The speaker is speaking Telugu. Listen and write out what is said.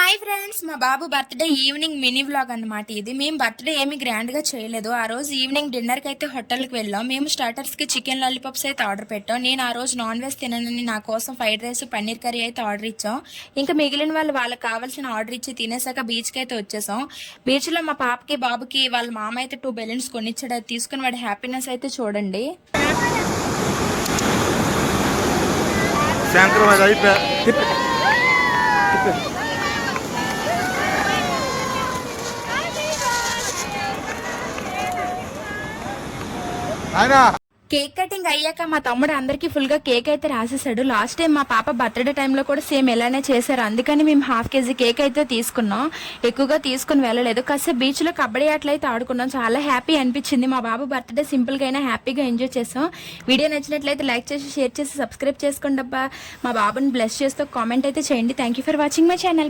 హాయ్ ఫ్రెండ్స్, మా బాబు బర్త్డే ఈవినింగ్ మినీ వ్లాగ్ అన్నమాట. ఇది మేము బర్త్డే ఏమి గ్రాండ్ గా చేయలేదు. ఆ రోజు ఈవినింగ్ డిన్నర్ కి అయితే హోటల్కి వెళ్ళాం. మేము స్టార్టర్స్ కి చికెన్ లాలీపాప్స్ అయితే ఆర్డర్ పెట్టాం. నేను ఆ రోజు నాన్ వెజ్ తిననని నా కోసం ఫ్రైడ్ రైస్ పన్నీర్ కర్రీ అయితే ఆర్డర్ ఇచ్చాం. ఇంకా మిగిలిన వాళ్ళకి కావాల్సిన ఆర్డర్ ఇచ్చి తినేసాక బీచ్ కి అయితే వచ్చేసాం. బీచ్ లో మా పాపకి బాబుకి వాళ్ళ మామ అయితే 2 బెలూన్స్ కొనిచ్చాడు. అది తీసుకుని వాడి హ్యాపీనెస్ అయితే చూడండి. కేక్ కటింగ్ అయ్యాక మా తమ్ముడు అందరికి ఫుల్ గా కేక్ అయితే రాసేసాడు. లాస్ట్ టైం మా పాప బర్త్డే టైంలో కూడా సేమ్ ఇలానే చేశారు. అందుకని మేము ½ కేజీ కేక్ అయితే తీసుకున్నాం. ఎక్కువగా తీసుకుని వెళ్ళలేదు. కాసేపు బీచ్ లో కబడ్డీ ఆటలు అయితే ఆడుకున్నాం. చాలా హ్యాపీ అనిపించింది. మా బాబు బర్త్డే సింపుల్ గా అయినా హ్యాపీగా ఎంజాయ్ చేసాం. వీడియో నచ్చినట్లయితే లైక్ చేసి షేర్ చేసి సబ్స్క్రైబ్ చేసుకోండి అబ్బా. మా బాబుని బ్లెస్ చేస్తూ కామెంట్ అయితే చేయండి. Thank you for watching my channel.